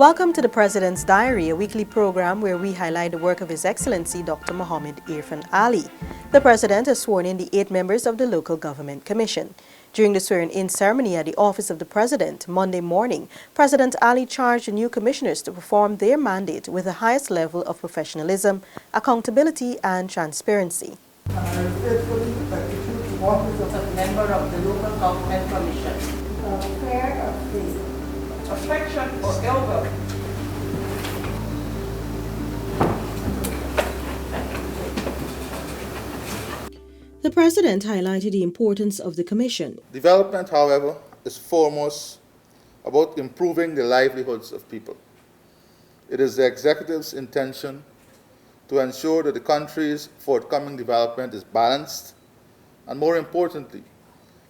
Welcome to the President's Diary, a weekly program where we highlight the work of His Excellency Dr. President Irfaan Ali. The President has sworn in the 8 members of the Local Government Commission. During the swearing-in ceremony at the Office of the President, Monday morning, President Ali charged the new commissioners to perform their mandate with the highest level of professionalism, accountability and transparency. I faithfully execute the office of a member of the Local Government Commission. Prayer of faith. Affection or ill will. The President highlighted the importance of the Commission. Development, however, is foremost about improving the livelihoods of people. It is the Executive's intention to ensure that the country's forthcoming development is balanced and, more importantly,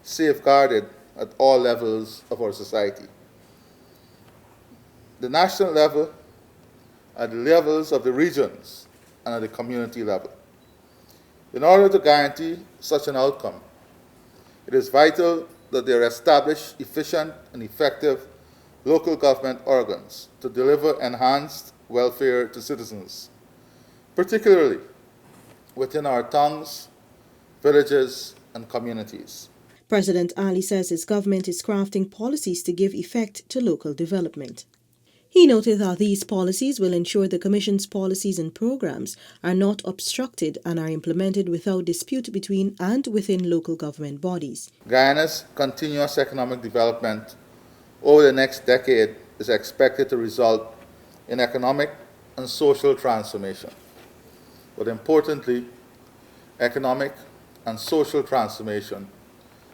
safeguarded at all levels of our society. The national level, at the levels of the regions, and at the community level. In order to guarantee such an outcome, it is vital that there are established efficient and effective local government organs to deliver enhanced welfare to citizens, particularly within our towns, villages, and communities. President Ali says his government is crafting policies to give effect to local development. He noted that these policies will ensure the Commission's policies and programs are not obstructed and are implemented without dispute between and within local government bodies. Guyana's continuous economic development over the next decade is expected to result in economic and social transformation. But importantly, economic and social transformation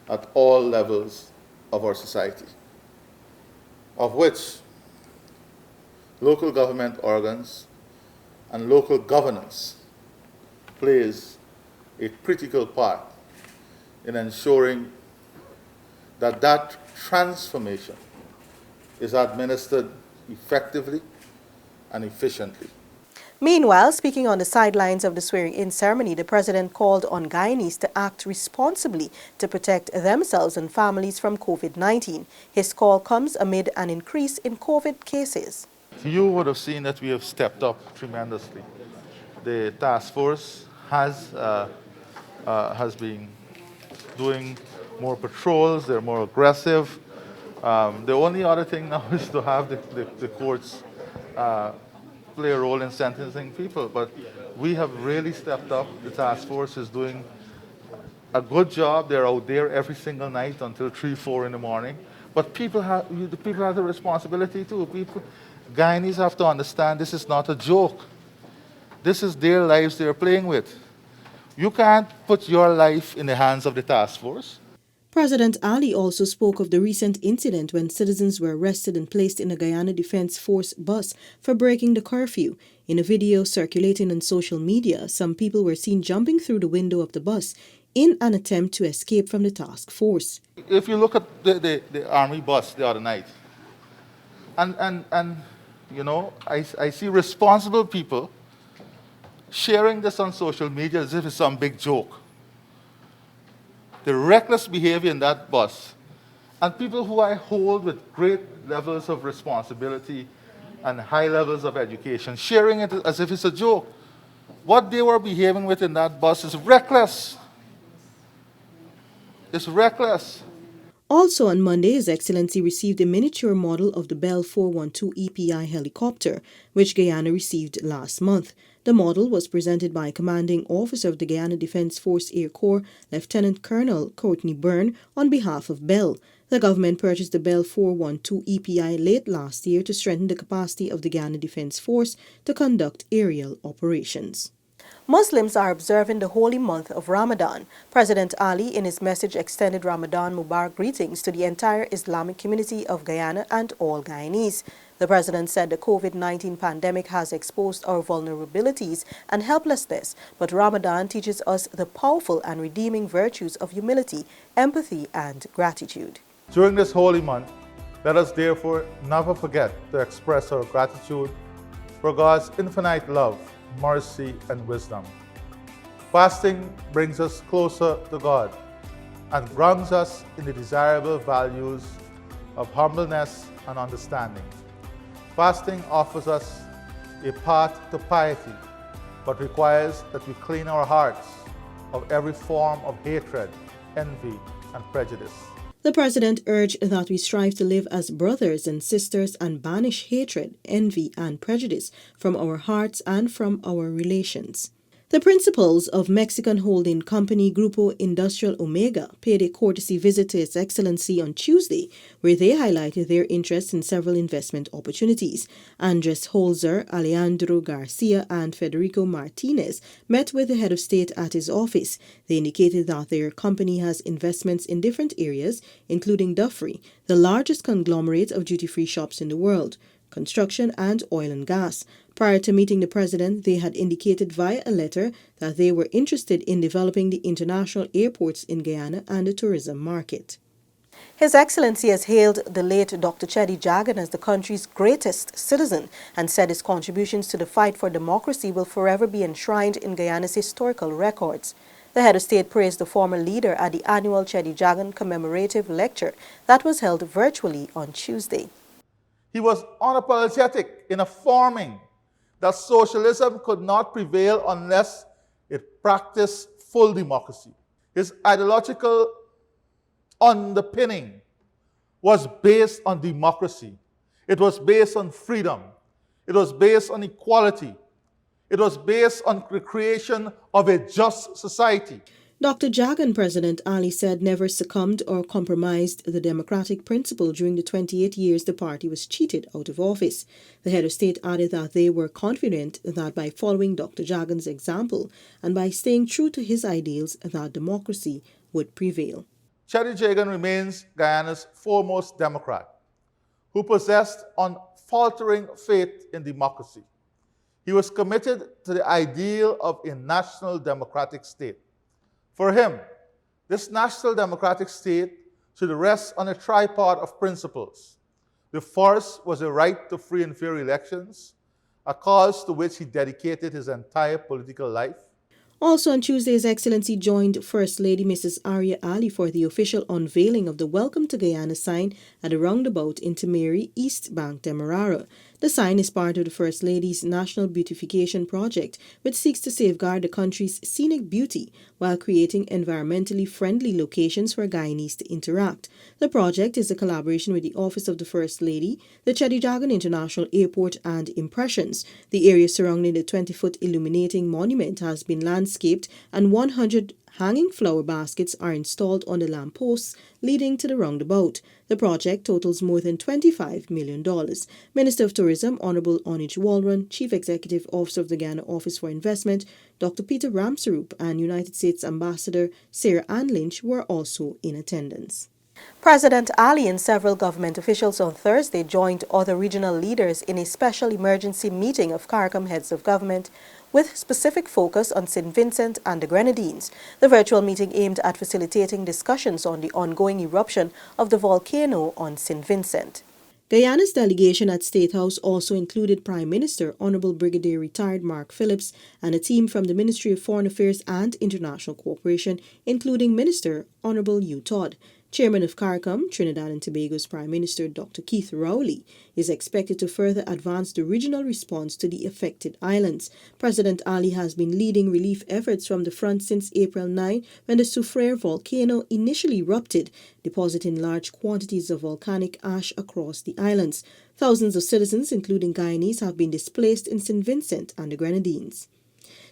at all levels of our society, of which local government organs and local governance plays a critical part in ensuring that that transformation is administered effectively and efficiently. Meanwhile, speaking on the sidelines of the swearing-in ceremony, the President called on Guyanese to act responsibly to protect themselves and families from COVID-19. His call comes amid an increase in COVID cases. You would have seen that we have stepped up tremendously. The task force has been doing more patrols, they're more aggressive. The only other thing now is to have the courts play a role in sentencing people, but we have really stepped up. The task force is doing a good job. They're out there every single night until 3, 4 in the morning. But the people have the responsibility too. Guyanese have to understand this is not a joke. This is their lives they're playing with. You can't put your life in the hands of the task force. President Ali also spoke of the recent incident when citizens were arrested and placed in a Guyana Defense Force bus for breaking the curfew. In a video circulating on social media, some people were seen jumping through the window of the bus in an attempt to escape from the task force. If you look at the army bus the other night, and you know, I see responsible people sharing this on social media as if it's some big joke. The reckless behavior in that bus, and people who I hold with great levels of responsibility and high levels of education, sharing it as if it's a joke. What they were behaving with in that bus is reckless. It's reckless. Also on Monday, His Excellency received a miniature model of the Bell 412 EPI helicopter, which Guyana received last month. The model was presented by Commanding Officer of the Guyana Defense Force Air Corps, Lieutenant Colonel Courtney Byrne, on behalf of Bell. The government purchased the Bell 412 EPI late last year to strengthen the capacity of the Guyana Defense Force to conduct aerial operations. Muslims are observing the holy month of Ramadan. President Ali, in his message, extended Ramadan Mubarak greetings to the entire Islamic community of Guyana and all Guyanese. The President said the COVID-19 pandemic has exposed our vulnerabilities and helplessness, but Ramadan teaches us the powerful and redeeming virtues of humility, empathy, and gratitude. During this holy month, let us therefore never forget to express our gratitude for God's infinite love, mercy, and wisdom. Fasting brings us closer to God and grounds us in the desirable values of humbleness and understanding. Fasting offers us a path to piety, but requires that we clean our hearts of every form of hatred, envy, and prejudice. The president urged that we strive to live as brothers and sisters and banish hatred, envy, and prejudice from our hearts and from our relations. The principals of Mexican holding company Grupo Industrial Omega paid a courtesy visit to His Excellency on Tuesday, where they highlighted their interest in several investment opportunities. Andres Holzer, Alejandro Garcia, and Federico Martinez met with the head of state at his office. They indicated that their company has investments in different areas, including Duffery, the largest conglomerate of duty-free shops in the world, construction, and oil and gas. Prior to meeting the president, they had indicated via a letter that they were interested in developing the international airports in Guyana and the tourism market. His Excellency has hailed the late Dr. Cheddi Jagan as the country's greatest citizen and said his contributions to the fight for democracy will forever be enshrined in Guyana's historical records. The head of state praised the former leader at the annual Cheddi Jagan commemorative lecture that was held virtually on Tuesday. He was unapologetic in affirming that socialism could not prevail unless it practiced full democracy. His ideological underpinning was based on democracy. It was based on freedom. It was based on equality. It was based on the creation of a just society. Dr. Jagan, President Ali said, never succumbed or compromised the democratic principle during the 28 years the party was cheated out of office. The head of state added that they were confident that by following Dr. Jagan's example and by staying true to his ideals, that democracy would prevail. Cheddi Jagan remains Guyana's foremost Democrat, who possessed unfaltering faith in democracy. He was committed to the ideal of a national democratic state. For him, this national democratic state should rest on a tripod of principles. The first was a right to free and fair elections, a cause to which he dedicated his entire political life. Also on Tuesday, His Excellency joined First Lady Mrs. Arya Ali for the official unveiling of the Welcome to Guyana sign at a roundabout in Timeri, East Bank, Demerara. The sign is part of the First Lady's National Beautification Project, which seeks to safeguard the country's scenic beauty while creating environmentally friendly locations for Guyanese to interact. The project is a collaboration with the Office of the First Lady, the Cheddi Jagan International Airport, and Impressions. The area surrounding the 20-foot illuminating monument has been landscaped, and 100 hanging flower baskets are installed on the lampposts leading to the roundabout. The project totals more than $25 million. Minister of Tourism, Honorable Onij Walron, Chief Executive Officer of the Guyana Office for Investment, Dr. Peter Ramsarup, and United States Ambassador Sarah Ann Lynch were also in attendance. President Ali and several government officials on Thursday joined other regional leaders in a special emergency meeting of CARICOM heads of government with specific focus on St. Vincent and the Grenadines. The virtual meeting aimed at facilitating discussions on the ongoing eruption of the volcano on St. Vincent. Guyana's delegation at State House also included Prime Minister Honorable Brigadier Retired Mark Phillips and a team from the Ministry of Foreign Affairs and International Cooperation, including Minister Honorable Hugh Todd. Chairman of CARICOM, Trinidad and Tobago's Prime Minister Dr. Keith Rowley, is expected to further advance the regional response to the affected islands. President Ali has been leading relief efforts from the front since April 9, when the Soufriere volcano initially erupted, depositing large quantities of volcanic ash across the islands. Thousands of citizens, including Guyanese, have been displaced in St. Vincent and the Grenadines.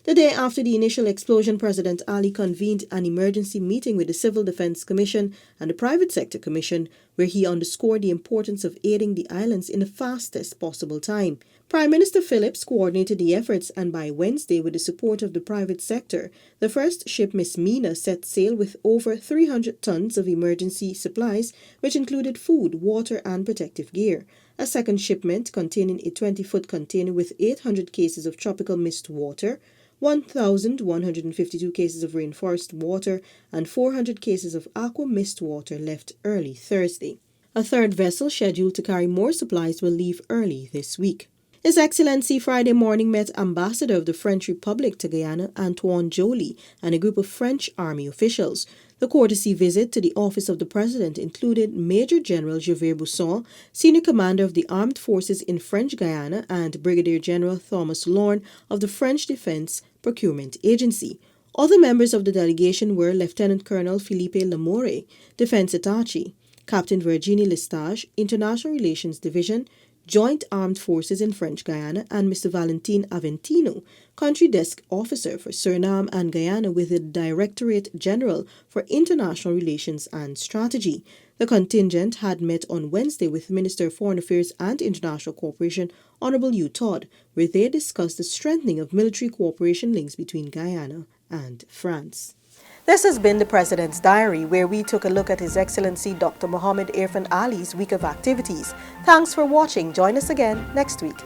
The day after the initial explosion, President Ali convened an emergency meeting with the Civil Defense Commission and the Private Sector Commission, where he underscored the importance of aiding the islands in the fastest possible time. Prime Minister Phillips coordinated the efforts, and by Wednesday, with the support of the private sector, the first ship, Miss Mina, set sail with over 300 tons of emergency supplies, which included food, water, and protective gear. A second shipment, containing a 20-foot container with 800 cases of tropical mist water, 1,152 cases of rainforest water, and 400 cases of aqua mist water, left early Thursday. A third vessel scheduled to carry more supplies will leave early this week. His Excellency Friday morning met Ambassador of the French Republic to Guyana, Antoine Joly, and a group of French Army officials. The The courtesy visit to the office of the President included Major General Javert Bousson, Senior Commander of the Armed Forces in French Guiana, and Brigadier General Thomas Lorne of the French Defense Procurement Agency. Other members of the delegation were Lieutenant Colonel Philippe Lamore, Defense Attaché, Captain Virginie Lestage, International Relations Division, Joint Armed Forces in French Guiana, and Mr. Valentin Aventino, Country Desk Officer for Suriname and Guyana with the Directorate General for International Relations and Strategy. The contingent had met on Wednesday with Minister of Foreign Affairs and International Cooperation, Honorable Hugh Todd, where they discussed the strengthening of military cooperation links between Guyana and France. This has been the President's Diary, where we took a look at His Excellency Dr. Mohammed Irfaan Ali's week of activities. Thanks for watching. Join us again next week.